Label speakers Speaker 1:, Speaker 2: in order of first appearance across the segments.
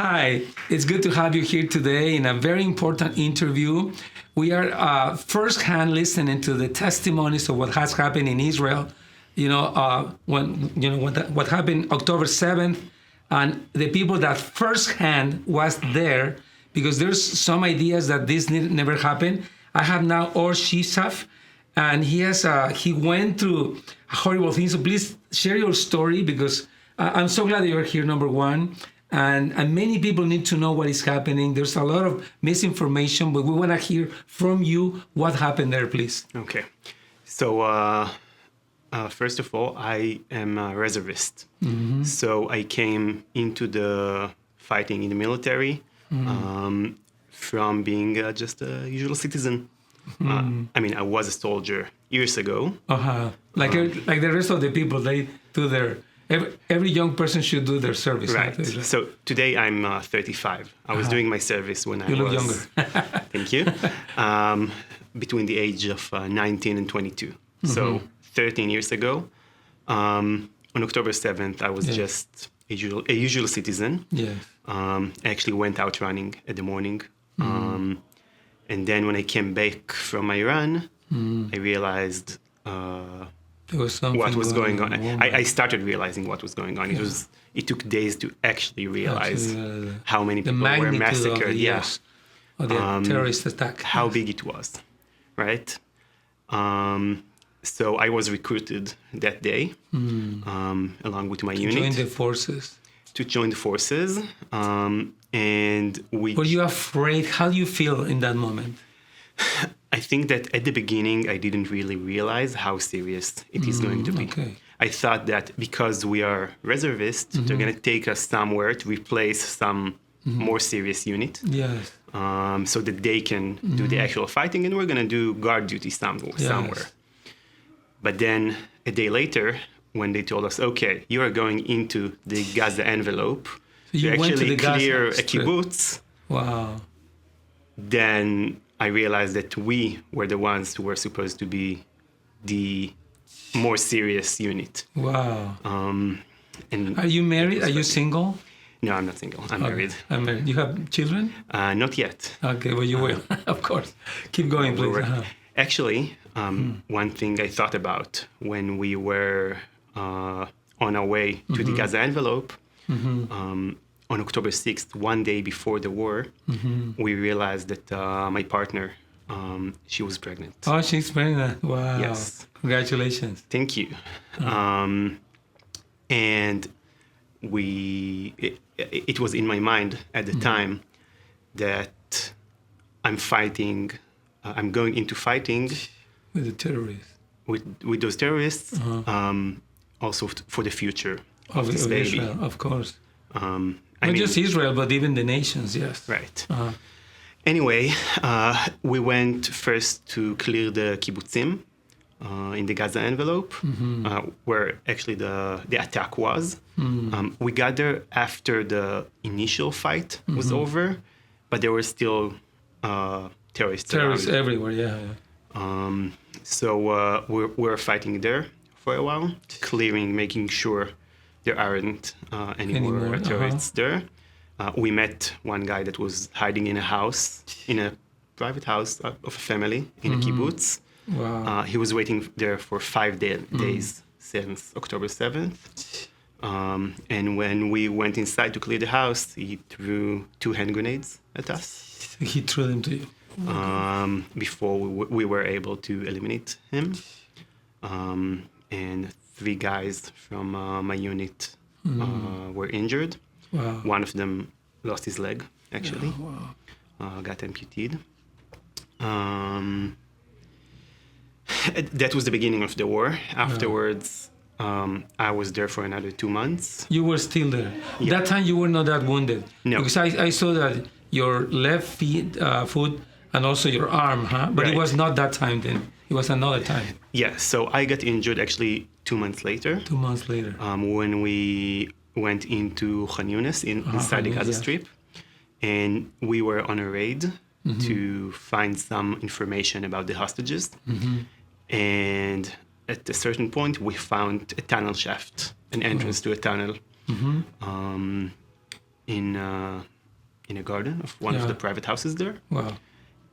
Speaker 1: Hi, it's good to have you here today in a very important interview. We are firsthand listening to the testimonies of what has happened in Israel. What happened October 7th, and the people that firsthand was there, because there's some ideas that this never happened. I have now Or Shishaf, and he went through horrible things. So please share your story, because I'm so glad that you're here, number one. And many people need to know what is happening. There's a lot of misinformation, but we want to hear from you what happened there, please.
Speaker 2: Okay. So first of all, I am a reservist. Mm-hmm. So I came into the fighting in the military from being just a usual citizen. Mm-hmm. I was a soldier years ago.
Speaker 1: Like the rest of the people, they do their... Every young person should do their service.
Speaker 2: Right. So today I'm 35. I was doing my service when
Speaker 1: you look younger.
Speaker 2: Thank you. Between the age of 19 and 22. Mm-hmm. So 13 years ago, on October 7th, I was just a usual citizen.
Speaker 1: Yes.
Speaker 2: I actually went out running in the morning. And then when I came back from my run, I realized...
Speaker 1: there was
Speaker 2: what was going on. I started realizing what was going on. Yeah. It took days to actually realize how many people were massacred.
Speaker 1: Of the terrorist attack.
Speaker 2: How big it was, right? So I was recruited that day, along with my unit.
Speaker 1: To join the forces.
Speaker 2: And we...
Speaker 1: Were you afraid? How do you feel in that moment?
Speaker 2: I think that at the beginning, I didn't really realize how serious it is going to be.
Speaker 1: Okay.
Speaker 2: I thought that because we are reservists, they're going to take us somewhere to replace some more serious unit.
Speaker 1: Yes.
Speaker 2: So that they can do the actual fighting, and we're going to do guard duty somewhere. But then a day later, when they told us, okay, you are going into the Gaza envelope
Speaker 1: so
Speaker 2: to actually clear a kibbutz.
Speaker 1: Wow.
Speaker 2: Then I realized that we were the ones who were supposed to be the more serious unit.
Speaker 1: Wow.
Speaker 2: And
Speaker 1: are you married? Are you single?
Speaker 2: No, I'm not single. I'm married.
Speaker 1: I'm married. You have children?
Speaker 2: Not yet.
Speaker 1: Okay, well, you will, of course. Keep going, please.
Speaker 2: Actually, one thing I thought about when we were on our way to the Gaza envelope, on October 6th, one day before the war, we realized that my partner, she was pregnant.
Speaker 1: Oh, she's pregnant. Wow.
Speaker 2: Yes.
Speaker 1: Congratulations.
Speaker 2: Thank you. And it was in my mind at the time that I'm going into fighting
Speaker 1: with the terrorists.
Speaker 2: With those terrorists, also for the future of this baby.
Speaker 1: Israel, of course. Not just Israel, but even the nations, yes.
Speaker 2: Right. Anyway, we went first to clear the kibbutzim in the Gaza envelope, where actually the attack was. We got there after the initial fight was over, but there were still terrorists around.
Speaker 1: Everywhere, yeah.
Speaker 2: So we were fighting there for a while, making sure there aren't any more terrorists there. We met one guy that was hiding in a private house of a family in a kibbutz.
Speaker 1: Wow.
Speaker 2: He was waiting there for 5 days since October 7th. And when we went inside to clear the house, he threw 2 hand grenades at us.
Speaker 1: He threw them to you?
Speaker 2: Before we were able to eliminate him. And 3 guys from my unit were injured.
Speaker 1: Wow.
Speaker 2: One of them lost his leg, actually. Got amputated. That was the beginning of the war. Afterwards, I was there for another 2 months.
Speaker 1: You were still there. Yeah. That time you were not that wounded.
Speaker 2: No.
Speaker 1: Because I saw that your left foot and also your arm, But
Speaker 2: right.
Speaker 1: It was not that time then. It was another time.
Speaker 2: Yeah, so I got injured actually 2 months later.
Speaker 1: 2 months later.
Speaker 2: When we went into Khan Yunis inside the Gaza Strip. And we were on a raid to find some information about the hostages. And at a certain point, we found a tunnel shaft, an entrance to a tunnel in a garden of one of the private houses there.
Speaker 1: Wow.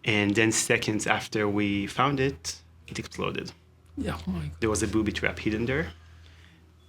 Speaker 2: And then seconds after we found it, it exploded.
Speaker 1: Yeah. Oh my God.
Speaker 2: There was a booby trap hidden there.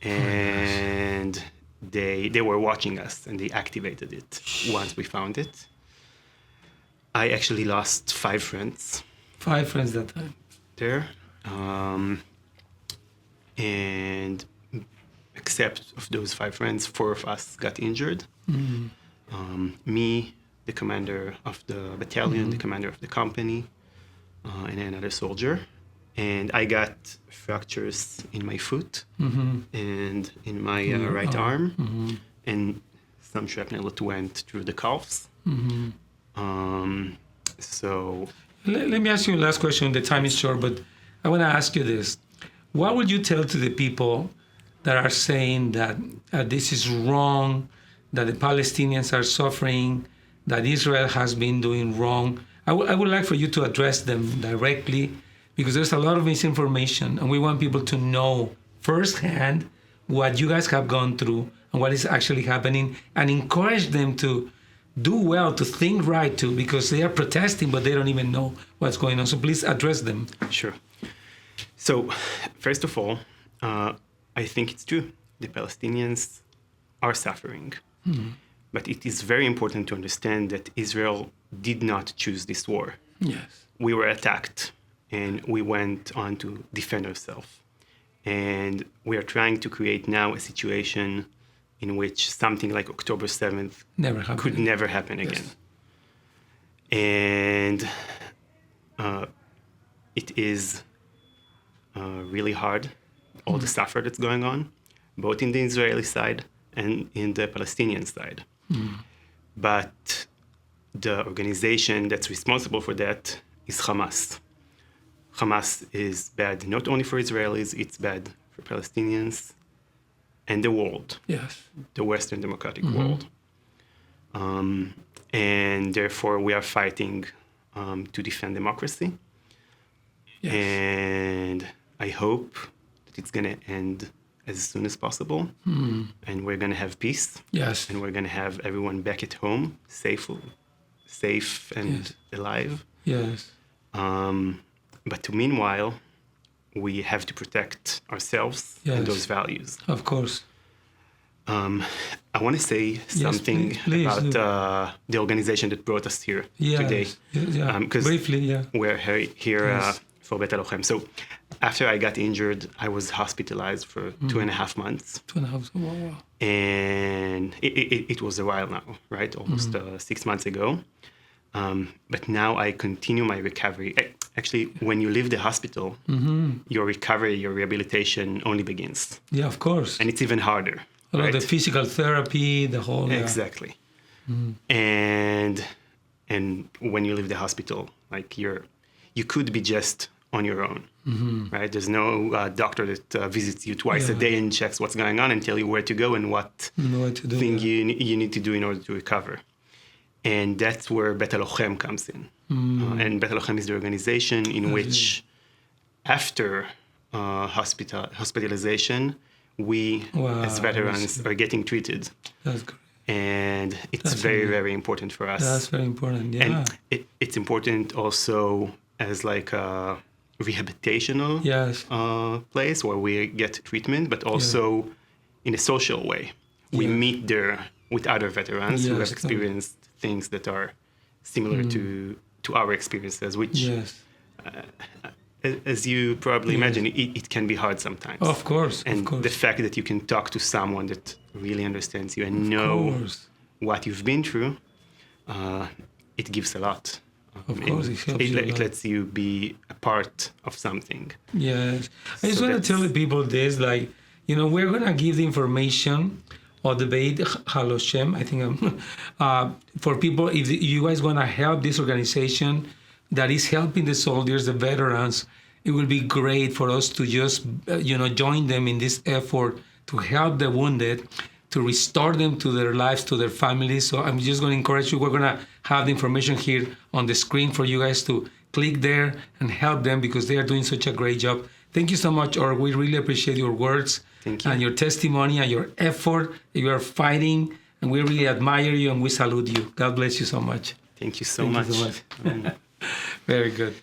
Speaker 2: And they were watching us, and they activated it once we found it. I actually lost 5 friends.
Speaker 1: 5 friends that time.
Speaker 2: There. And except of those 5 friends, 4 of us got injured. Me, the commander of the battalion, the commander of the company, and another soldier. And I got fractures in my foot and in my right arm, and some shrapnel that went through the calves. So
Speaker 1: let me ask you a last question. The time is short, but I want to ask you this. What would you tell to the people that are saying that this is wrong, that the Palestinians are suffering, that Israel has been doing wrong? I would like for you to address them directly, because there's a lot of misinformation, and we want people to know firsthand what you guys have gone through and what is actually happening, and encourage them to do well, to think right too, because they are protesting, but they don't even know what's going on. So please address them.
Speaker 2: Sure. So, first of all, I think it's true. The Palestinians are suffering. But it is very important to understand that Israel did not choose this war.
Speaker 1: Yes.
Speaker 2: We were attacked, and we went on to defend ourselves. And we are trying to create now a situation in which something like October 7th could never happen again. And it is really hard, all the suffer that's going on, both in the Israeli side and in the Palestinian side. But the organization that's responsible for that is Hamás. Hamás is bad not only for Israelis, it's bad for Palestinians and the world, the Western democratic world. And therefore we are fighting to defend democracy. And I hope that it's going to end as soon as possible, and we're going to have peace. And we're going to have everyone back at home, safe and alive. But meanwhile, we have to protect ourselves and those values.
Speaker 1: Of course.
Speaker 2: I want to say something about the organization that brought us here today.
Speaker 1: Briefly,
Speaker 2: we're here for Bet Lochem. So after I got injured, I was hospitalized for 2.5 months.
Speaker 1: 2.5, wow.
Speaker 2: And it was a while now, right? Almost 6 months ago. But now I continue my recovery. Actually, when you leave the hospital, your recovery, your rehabilitation only begins.
Speaker 1: Yeah, of course.
Speaker 2: And it's even harder.
Speaker 1: Right? The physical therapy, the whole...
Speaker 2: Exactly. And when you leave the hospital, like you could be just on your own, right? There's no doctor that visits you twice a day and checks what's going on and tell you where to go and what thing you need to do in order to recover. And that's where Bet Lochem comes in. And Bet Lochem is the organization in which, after hospitalization, we as veterans are getting treated.
Speaker 1: That's great.
Speaker 2: And it's very important for us.
Speaker 1: That's very important,
Speaker 2: And it's important also as like a rehabilitational place where we get treatment, but also in a social way. We meet there with other veterans who have experienced things that are similar to our experiences, which, as you probably imagine, it can be hard sometimes.
Speaker 1: Of course.
Speaker 2: And the fact that you can talk to someone that really understands you and know what you've been through, it gives a lot.
Speaker 1: Of course, it helps you a lot.
Speaker 2: It lets you be a part of something.
Speaker 1: Yes. I just want to tell the people this, like, we're going to give the information or debate Haloshem, I think, for people, if you guys want to help this organization that is helping the soldiers, the veterans, it will be great for us to just, join them in this effort to help the wounded, to restore them to their lives, to their families. So I'm just going to encourage you. We're going to have the information here on the screen for you guys to click there and help them, because they are doing such a great job. Thank you so much, Or. We really appreciate your words and your testimony and your effort. You are fighting And we really admire you and we salute you. God bless you so much.
Speaker 2: Thank you so much.
Speaker 1: Very good.